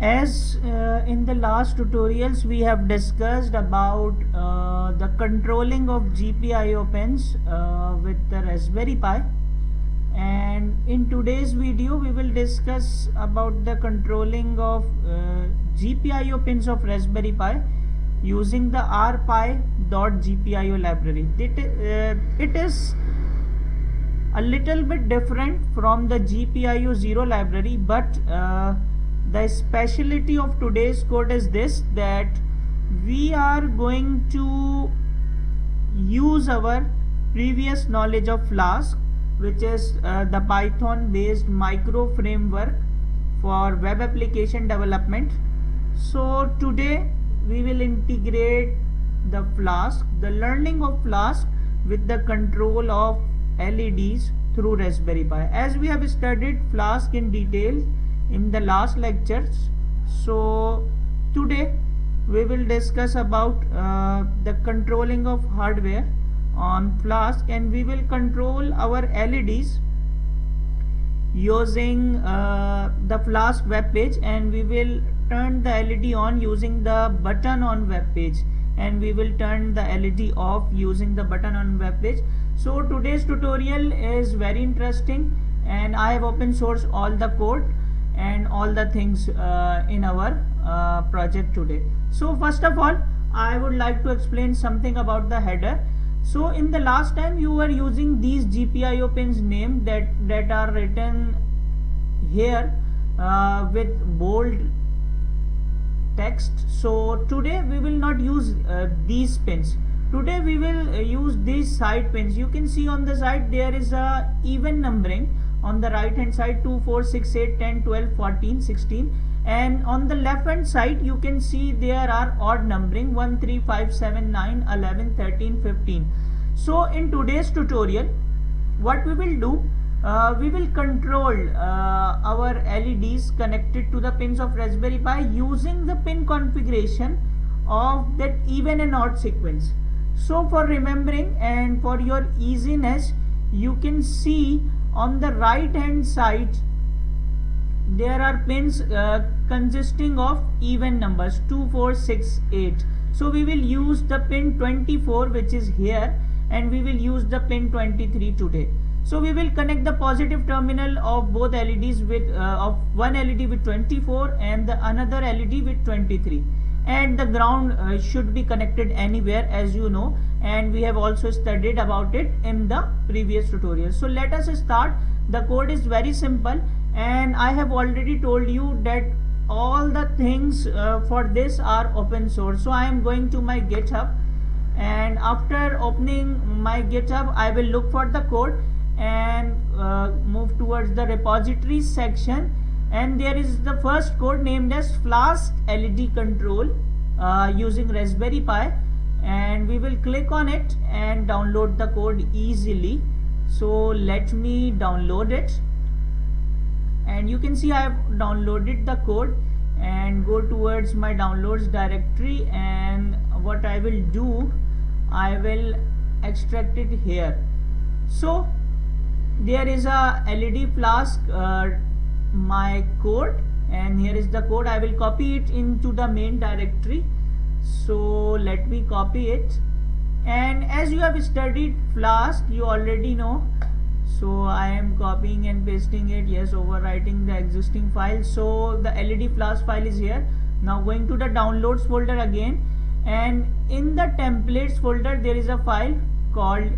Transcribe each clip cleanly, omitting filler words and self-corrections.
As in the last tutorials we have discussed about the controlling of GPIO pins with the Raspberry Pi, and in today's video we will discuss about the controlling of GPIO pins of Raspberry Pi using the rpi.gpio library. It is a little bit different from the GPIO 0 library, but the specialty of today's code is this, that we are going to use our previous knowledge of Flask, which is the Python based micro framework for web application development. So today we will integrate the Flask, the learning of Flask with the control of LEDs through Raspberry Pi. As we have studied Flask in detail in the last lectures, so today we will discuss about the controlling of hardware on Flask, and we will control our LEDs using the Flask web page, and we will turn the LED on using the button on web page, and we will turn the LED off using the button on web page. So today's tutorial is very interesting, and I have open sourced all the code and all the things in our project today. So first of all, I would like to explain something about the header. So in the last time you were using these GPIO pins name that are written here with bold text. So today we will not use these pins. Today we will use these side pins. You can see on the side there is a even numbering on the right hand side: 2, 4, 6, 8, 10, 12, 14, 16, and on the left hand side you can see there are odd numbering: 1, 3, 5, 7, 9, 11, 13, 15. So in today's tutorial what we will do, we will control our LEDs connected to the pins of Raspberry Pi using the pin configuration of that even and odd sequence. So for remembering and for your easiness, you can see on the right hand side there are pins consisting of even numbers: 2, 4, 6, 8. So we will use the pin 24, which is here, and we will use the pin 23 today. So we will connect the positive terminal of both LEDs with of one LED with 24 and the another LED with 23, and the ground should be connected anywhere, as you know, and we have also studied about it in the previous tutorial. So let us start. The code is very simple, and I have already told you that all the things for this are open source. So I am going to my GitHub, and after opening my GitHub I will look for the code and move towards the repositories section, and there is the first code named as Flask LED control using Raspberry Pi, and we will click on it and download the code easily. So let me download it, and you can see I have downloaded the code, and go towards my downloads directory, and what I will do, I will extract it here. So there is a LED Flask my code, and here is the code. I will copy it into the main directory. So let me copy it, and as you have studied Flask you already know, so I am copying and pasting it. Yes, overwriting the existing file. So the LED Flask file is here. Now going to the downloads folder again, and in the templates folder there is a file called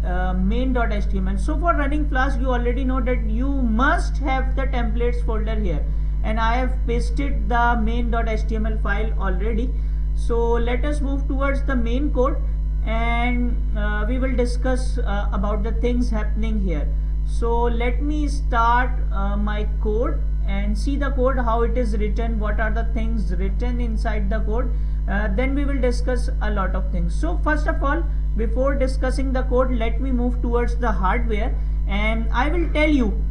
main.html. So for running Flask you already know that you must have the templates folder here, and I have pasted the main.html file already. So let us move towards the main code, and we will discuss about the things happening here. So let me start my code and see the code, how it is written, what are the things written inside the code. Then we will discuss a lot of things. So first of all, before discussing the code, let me move towards the hardware, and I will tell you,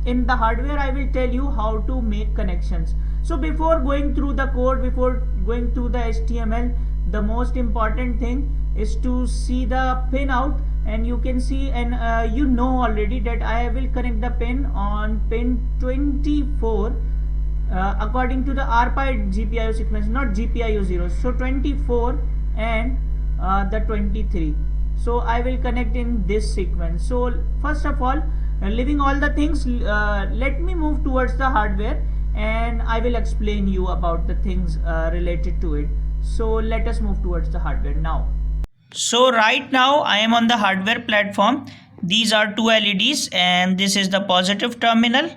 in the hardware I will tell you how to make connections. So before going through the code, before going through the HTML, the most important thing is to see the pin out, and you can see, and you know already that I will connect the pin on pin 24 according to the RPI GPIO sequence, not GPIO 0. So 24 and the 23. So I will connect in this sequence. So first of all, leaving all the things, let me move towards the hardware and I will explain you about the things related to it. So let us move towards the hardware now. So right now I am on the hardware platform. These are two LEDs and this is the positive terminal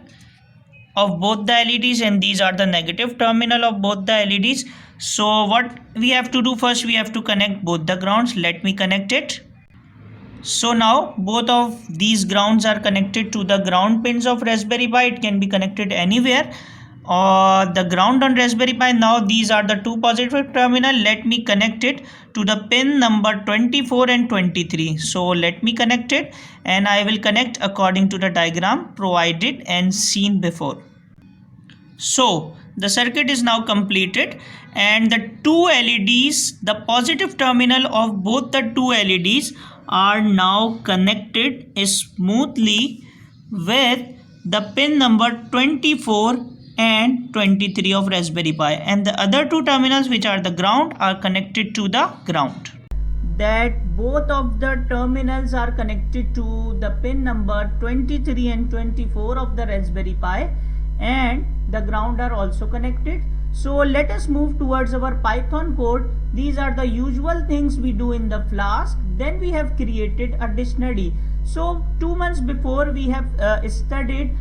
of both the LEDs and these are the negative terminal of both the LEDs. So what we have to do first, we have to connect both the grounds. Let me connect it. So now both of these grounds are connected to the ground pins of Raspberry Pi. It can be connected anywhere or the ground on Raspberry Pi. Now these are the two positive terminal. Let me connect it to the pin number 24 and 23. So let me connect it and I will connect according to the diagram provided and seen before. So the circuit is now completed and the two LEDs, the positive terminal of both the two LEDs are now connected smoothly with the pin number 24 and 23 of Raspberry Pi, and the other two terminals, which are the ground, are connected to the ground. That both of the terminals are connected to the pin number 23 and 24 of the Raspberry Pi, and the ground are also connected. So let us move towards our Python code. These are the usual things we do in the Flask. Then we have created a dictionary. So 2 months before we have studied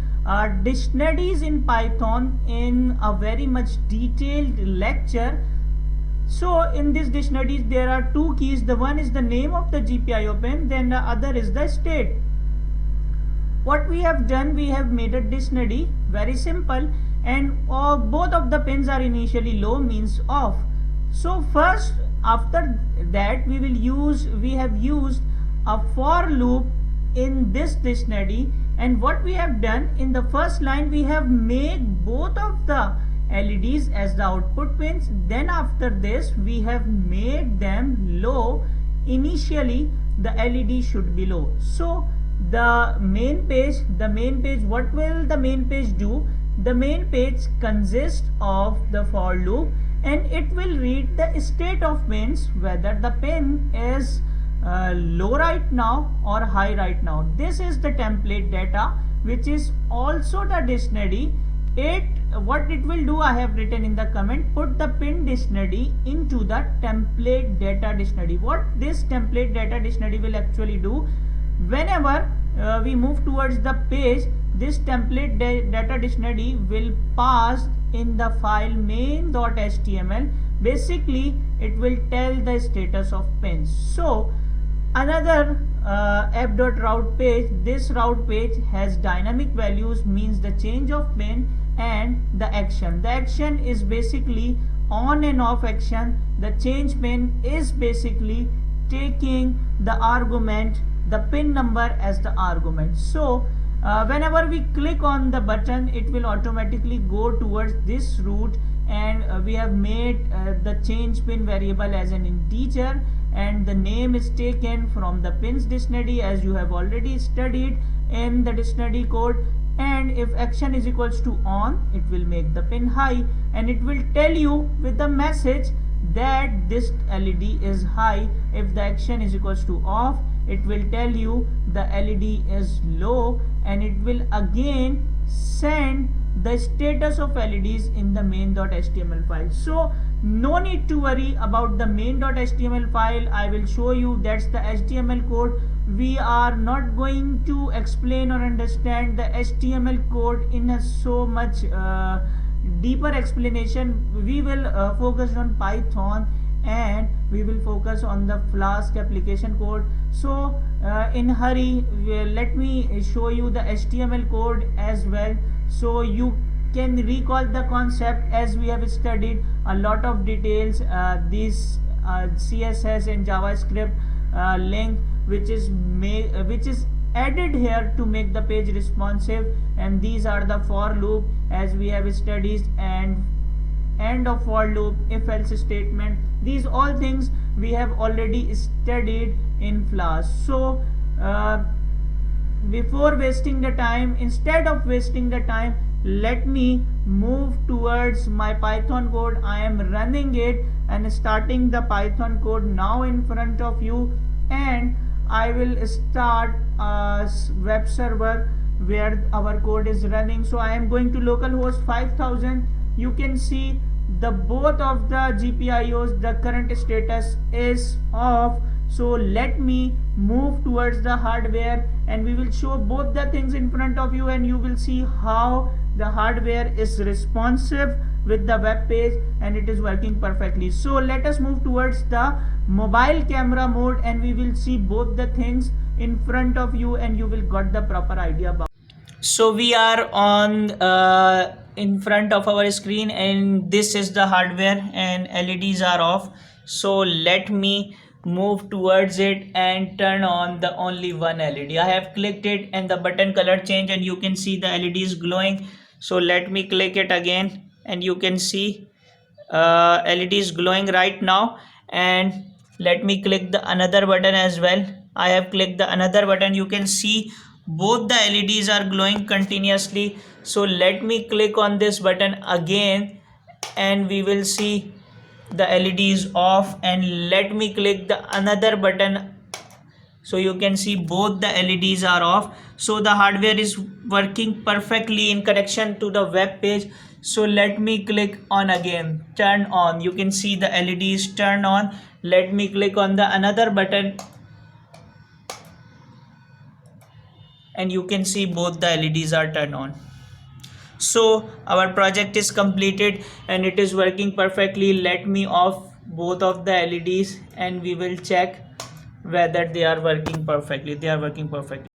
dictionaries in Python in a very much detailed lecture. So in this dictionary there are two keys. The one is the name of the GPIO pin, then the other is the state. What we have done, we have made a dictionary, very simple, and both of the pins are initially low, means off. So first, after that we have used a for loop in this dictionary, and what we have done, in the first line we have made both of the LEDs as the output pins. Then after this we have made them low. Initially the LED should be low. So the main page, what will the main page do? The main page consists of the for loop and it will read the state of pins, whether the pin is low right now or high right now. This is the template data, which is also the dictionary. What it will do, I have written in the comment, put the pin dictionary into the template data dictionary. What this template data dictionary will actually do, whenever we move towards the page, this template data dictionary will pass in the file main.html. Basically it will tell the status of pins. So another app.route page, this route page has dynamic values, means the change of pin, and the action. The action is basically on and off action. The change pin is basically taking the argument, the pin number as the argument. So whenever we click on the button, it will automatically go towards this route, and we have made the change pin variable as an integer, and the name is taken from the pins dictionary, as you have already studied in the dictionary code. And if action is equals to on, it will make the pin high, and it will tell you with the message that this LED is high. If the action is equals to off, it will tell you the LED is low, and it will again send the status of LEDs in the main.html file. So no need to worry about the main.html file. I will show you, that's the HTML code. We are not going to explain or understand the HTML code in a so much deeper explanation. We will focus on Python, and we will focus on the Flask application code. So in hurry, let me show you the HTML code as well, so you can recall the concept, as we have studied a lot of details. This CSS and JavaScript link which is added here to make the page responsive, and these are the for loop as we have studied, and end of for loop, if else statement. These all things we have already studied in Flask. So before wasting the time, instead of wasting the time, let me move towards my Python code. I am running it and starting the Python code now in front of you, and I will start a web server where our code is running. So I am going to localhost 5000. You can see the both of the GPIOs, the current status is off. So let me move towards the hardware and we will show both the things in front of you, and you will see how the hardware is responsive with the web page and it is working perfectly. So let us move towards the mobile camera mode and we will see both the things in front of you and you will got the proper idea about. So we are on in front of our screen and this is the hardware and LEDs are off. So let me move towards it and turn on the only one LED. I have clicked it and the button color change and you can see the LED is glowing. So let me click it again and you can see LED is glowing right now. And let me click the another button as well. I have clicked the another button. You can see both the LEDs are glowing continuously. So let me click on this button again and we will see the LED is off, and let me click the another button. So you can see both the LEDs are off. So the hardware is working perfectly in connection to the web page. So let me click on again, turn on. You can see the LEDs turn on. Let me click on the another button and you can see both the LEDs are turned on. So our project is completed and it is working perfectly. Let me off both of the LEDs and we will check whether they are working perfectly. They are working perfectly.